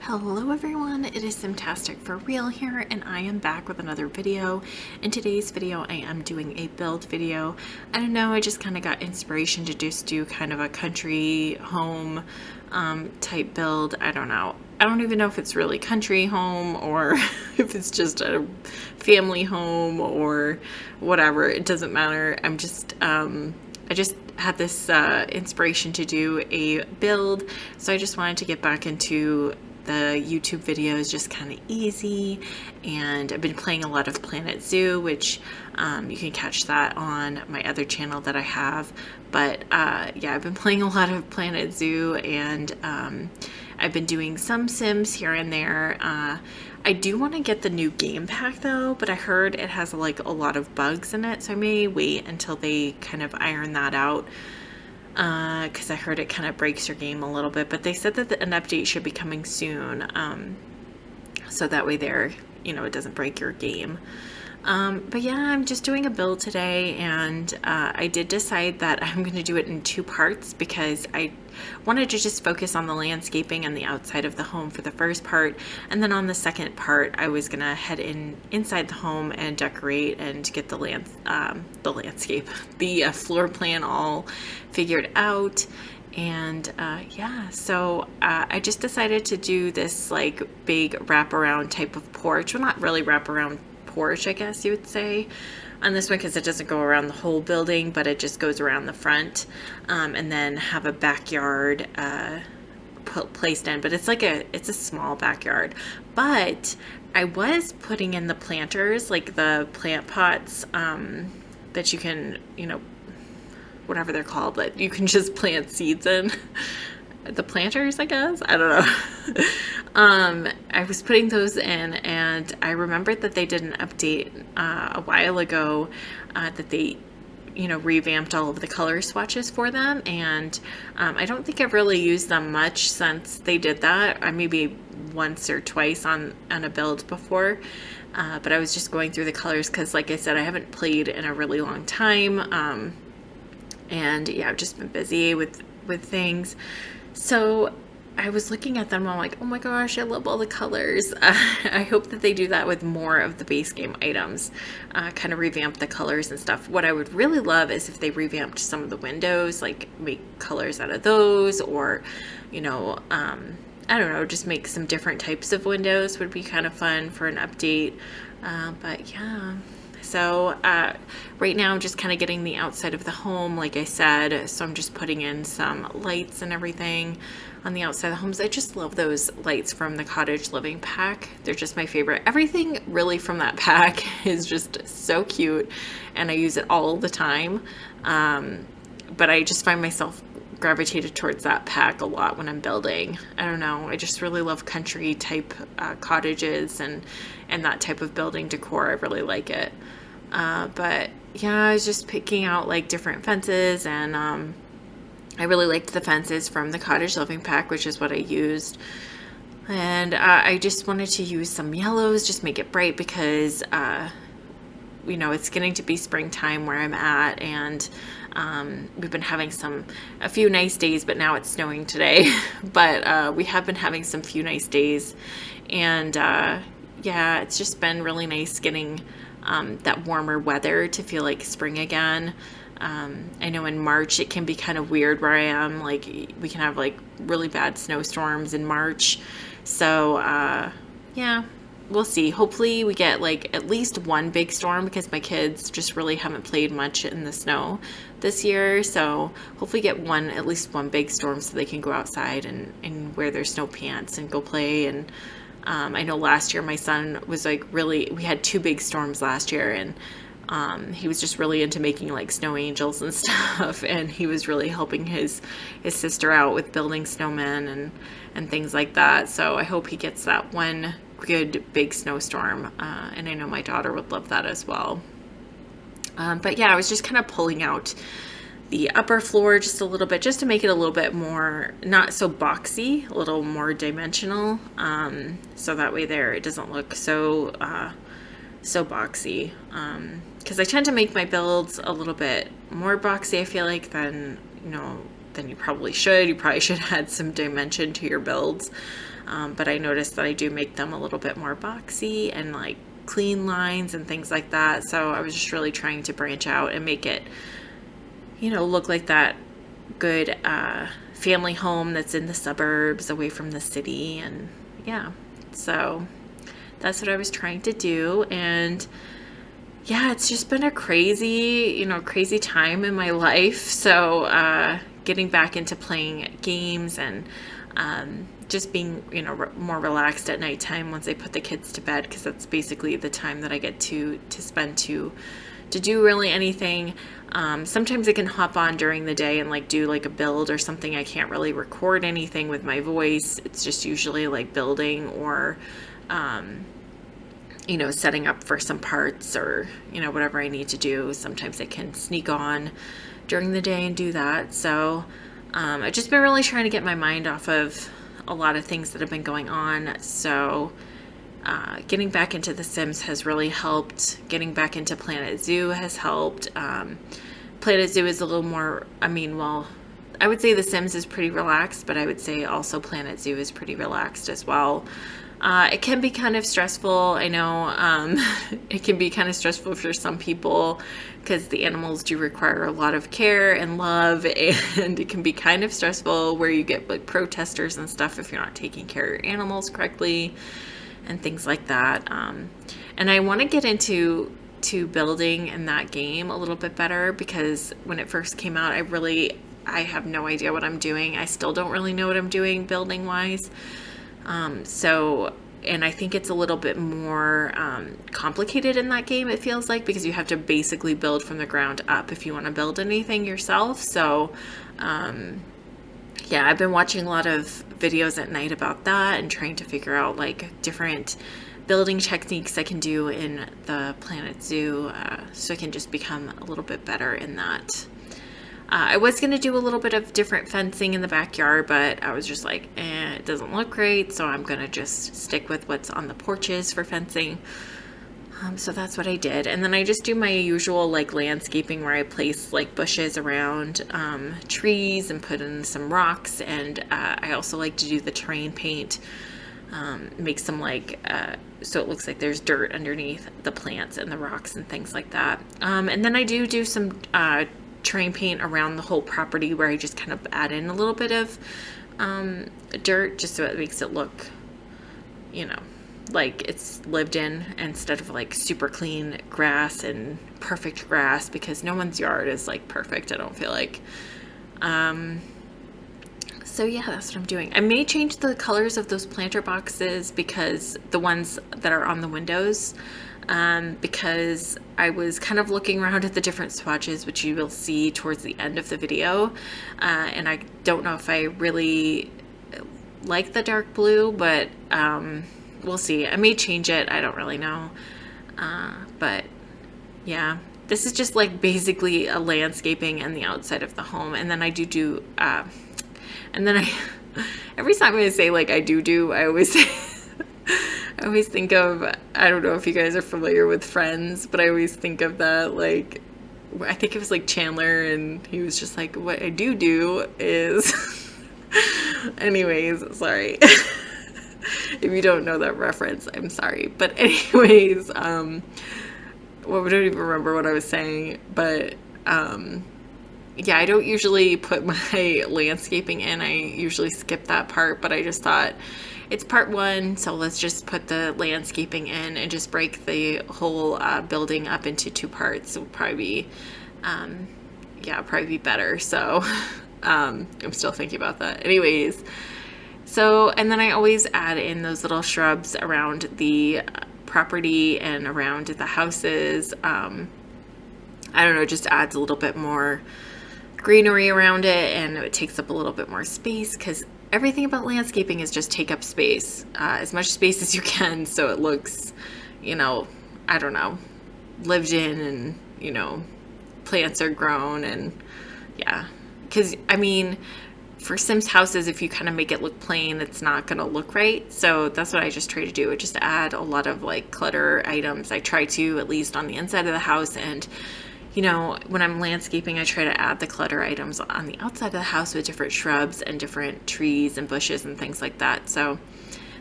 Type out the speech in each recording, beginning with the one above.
Hello everyone, it is Simtastic for real here, and I am back with another video. In today's video I am doing a build video. I don't know, I just kind of got inspiration to just do kind of a country home type build. I don't know. I don't even know if it's really country home or if it's just a family home or whatever. It doesn't matter. I just had this inspiration to do a build, so I just wanted to get back into the YouTube videos, just kind of easy. And I've been playing a lot of Planet Zoo, which you can catch that on my other channel that I have. But yeah, I've been playing a lot of Planet Zoo, and I've been doing some Sims here and there. I do want to get the new game pack though, but I heard it has like a lot of bugs in it, so I may wait until they kind of iron that out, because I heard it kind of breaks your game a little bit. But they said that an update should be coming soon, so that way it doesn't break your game. But yeah, I'm just doing a build today, and I did decide that I'm going to do it in two parts because I wanted to just focus on the landscaping and the outside of the home for the first part, and then on the second part I was gonna head inside the home and decorate and get the landscape, the floor plan all figured out. And yeah, so I just decided to do this like big wraparound type of porch. Well, not really wraparound porch, I guess you would say, on this one, because it doesn't go around the whole building, but it just goes around the front, and then have a backyard placed in. But it's a small backyard. But I was putting in the planters, like the plant pots that you can, whatever they're called, but you can just plant seeds in. The planters, I guess, I don't know. I was putting those in, and I remembered that they did an update a while ago, that they revamped all of the color swatches for them, and I don't think I've really used them much since they did that. Maybe once or twice on a build before, but I was just going through the colors because, like I said, I haven't played in a really long time, and yeah, I've just been busy with things. So I was looking at them and I'm like, oh my gosh, I love all the colors. I hope that they do that with more of the base game items, kind of revamp the colors and stuff. What I would really love is if they revamped some of the windows, like make colors out of those, or, I don't know, just make some different types of windows would be kind of fun for an update. But yeah. So right now I'm just kind of getting the outside of the home, like I said, so I'm just putting in some lights and everything on the outside of the homes. I just love those lights from the cottage living pack. They're just my favorite. Everything really from that pack is just so cute, and I use it all the time, but I just find myself gravitated towards that pack a lot when I'm building. I don't know, I just really love country type cottages and that type of building decor. I really like it. But yeah, I was just picking out like different fences, and I really liked the fences from the cottage living pack, which is what I used. And I just wanted to use some yellows, just make it bright, because it's getting to be springtime where I'm at, and we've been having a few nice days, but now it's snowing today. But we have been having some few nice days, and yeah, it's just been really nice getting that warmer weather to feel like spring again. I know in March it can be kind of weird where I am, like we can have like really bad snowstorms in March. So yeah, we'll see. Hopefully we get like at least one big storm, because my kids just really haven't played much in the snow this year. So hopefully get at least one big storm so they can go outside and wear their snow pants and go play. And I know last year my son was like we had two big storms last year, and he was just really into making like snow angels and stuff, and he was really helping his sister out with building snowmen and things like that. So I hope he gets that one good big snowstorm, and I know my daughter would love that as well. But yeah, I was just kind of pulling out the upper floor just a little bit, just to make it a little bit more, not so boxy, a little more dimensional, so that way it doesn't look so boxy, because I tend to make my builds a little bit more boxy, I feel like, than than you probably should. You probably should add some dimension to your builds. But I noticed that I do make them a little bit more boxy and like clean lines and things like that. So I was just really trying to branch out and make it, you know, look like that good family home that's in the suburbs away from the city. And yeah, so that's what I was trying to do. And yeah, it's just been a crazy, you know, crazy time in my life. So getting back into playing games and just being, you know, more relaxed at nighttime once I put the kids to bed, because that's basically the time that I get to spend to do really anything. Sometimes I can hop on during the day and like do like a build or something. I can't really record anything with my voice. It's just usually like building or you know, setting up for some parts or, you know, whatever I need to do. Sometimes I can sneak on during the day and do that. So I've just been really trying to get my mind off of a lot of things that have been going on. So getting back into The Sims has really helped. Getting back into Planet Zoo has helped. Planet Zoo is a little more, I mean, well, I would say The Sims is pretty relaxed, but I would say also Planet Zoo is pretty relaxed as well. It can be kind of stressful. I know it can be kind of stressful for some people because the animals do require a lot of care and love, and it can be kind of stressful where you get like protesters and stuff if you're not taking care of your animals correctly and things like that. And I want to get into building in that game a little bit better, because when it first came out, I have no idea what I'm doing. I still don't really know what I'm doing building wise. And I think it's a little bit more complicated in that game, it feels like, because you have to basically build from the ground up if you want to build anything yourself. So, yeah, I've been watching a lot of videos at night about that and trying to figure out like different building techniques I can do in the Planet Zoo, so I can just become a little bit better in that. I was going to do a little bit of different fencing in the backyard, but I was just like, it doesn't look great, so I'm going to just stick with what's on the porches for fencing. So that's what I did. And then I just do my usual like landscaping where I place like bushes around trees and put in some rocks. And I also like to do the terrain paint, make some like, so it looks like there's dirt underneath the plants and the rocks and things like that. And then I do some terrain paint around the whole property where I just kind of add in a little bit of dirt just so it makes it look, you know, like it's lived in instead of like super clean grass and perfect grass, because no one's yard is like perfect, I don't feel like. So yeah, that's what I'm doing. I may change the colors of those planter boxes, because the ones that are on the windows, because I was kind of looking around at the different swatches, which you will see towards the end of the video, and I don't know if I really like the dark blue, but we'll see. I may change it, I don't really know, but yeah, this is just like basically a landscaping and the outside of the home. And then I do and then every time I say like I always I always think of, I don't know if you guys are familiar with Friends, but I always think of that, like, I think it was like Chandler, and he was just like, what I do is, anyways, sorry. If you don't know that reference, I'm sorry. But anyways, well, I don't even remember what I was saying, but, yeah, I don't usually put my landscaping in. I usually skip that part, but I just thought it's part one, so let's just put the landscaping in and just break the whole building up into two parts. It would probably be, probably be better. So I'm still thinking about that. Anyways, so, and then I always add in those little shrubs around the property and around the houses. I don't know, it just adds a little bit more greenery around it, and it takes up a little bit more space, because everything about landscaping is just take up space, as much space as you can, so it looks, you know, I don't know, lived in, and, you know, plants are grown, and yeah, because I mean, for Sims houses, if you kind of make it look plain, it's not gonna look right. So that's what I just try to do, just add a lot of like clutter items. I try to, at least on the inside of the house, and you know, when I'm landscaping, I try to add the clutter items on the outside of the house with different shrubs and different trees and bushes and things like that. So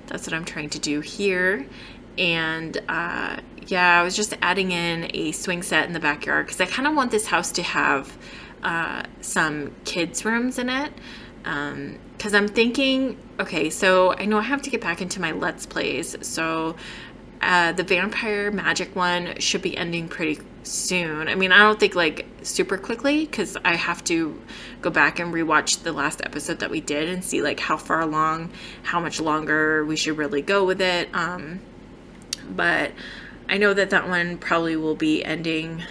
that's what I'm trying to do here. And yeah, I was just adding in a swing set in the backyard because I kind of want this house to have some kids' rooms in it. Because I'm thinking, okay, so I know I have to get back into my Let's Plays. So the Vampire Magic one should be ending pretty soon. I mean, I don't think like super quickly because I have to go back and rewatch the last episode that we did and see like how far along, how much longer we should really go with it. But I know that that one probably will be ending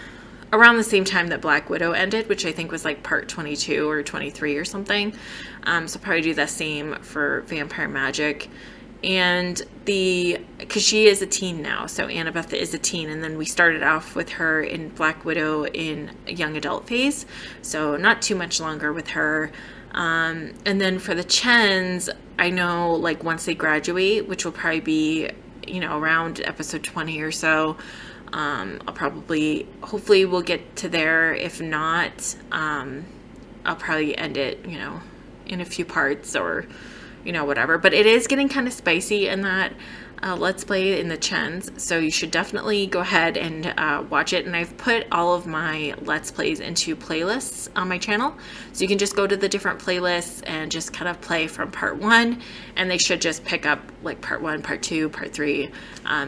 around the same time that Black Widow ended, which I think was like part 22 or 23 or something. So probably do the same for Vampire Magic. And because she is a teen now, so Annabeth is a teen, and then we started off with her in Black Widow in a young adult phase, so not too much longer with her. And then for the Chens, I know like once they graduate, which will probably be, you know, around episode 20 or so, I'll probably, hopefully we'll get to there. If not, I'll probably end it, you know, in a few parts or, you know, whatever. But it is getting kind of spicy in that Let's Play in the Chens, so you should definitely go ahead and watch it. And I've put all of my Let's Plays into playlists on my channel, so you can just go to the different playlists and just kind of play from part 1, and they should just pick up like part 1, part 2, part 3,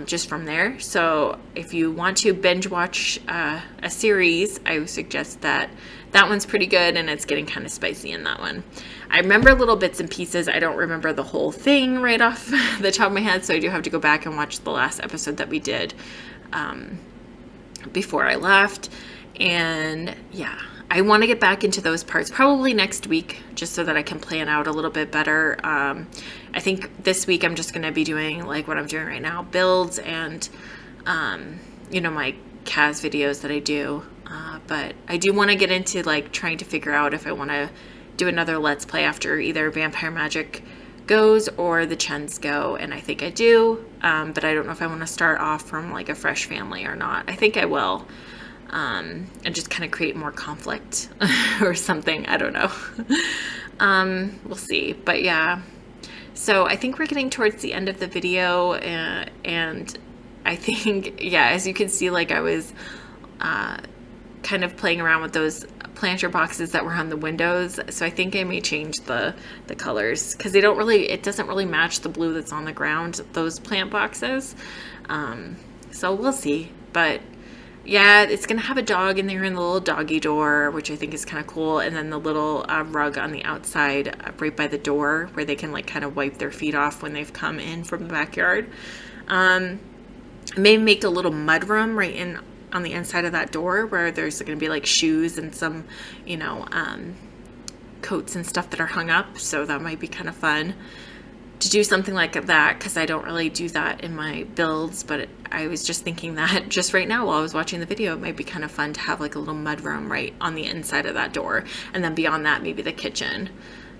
just from there. So if you want to binge watch a series, I would suggest that one's pretty good, and it's getting kind of spicy in that one. I remember little bits and pieces. I don't remember the whole thing right off the top of my head, so I do have to go back and watch the last episode that we did before I left. And yeah, I want to get back into those parts probably next week, just so that I can plan out a little bit better. I think this week I'm just going to be doing like what I'm doing right now, builds and, you know, my CAS videos that I do. But I do want to get into like trying to figure out if I want to do another Let's Play after either Vampire Magic goes or the Chens go, and I think I do, but I don't know if I want to start off from like a fresh family or not. I think I will, and just kind of create more conflict or something. I don't know. We'll see. But yeah, so I think we're getting towards the end of the video, and I think, yeah, as you can see, like I was kind of playing around with those planter boxes that were on the windows, so I think I may change the colors because it doesn't really match the blue that's on the ground, those plant boxes. So we'll see. But yeah, it's gonna have a dog in there in the little doggy door, which I think is kind of cool, and then the little rug on the outside right by the door where they can like kind of wipe their feet off when they've come in from the backyard. Maybe make a little mud room right in on the inside of that door where there's going to be like shoes and some, you know, coats and stuff that are hung up. So that might be kind of fun to do something like that, because I don't really do that in my builds. But I was just thinking that just right now while I was watching the video, it might be kind of fun to have like a little mud room right on the inside of that door. And then beyond that, maybe the kitchen.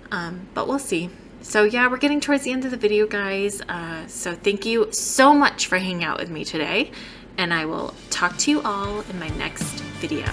But we'll see. So yeah, we're getting towards the end of the video, guys. So thank you so much for hanging out with me today, and I will talk to you all in my next video.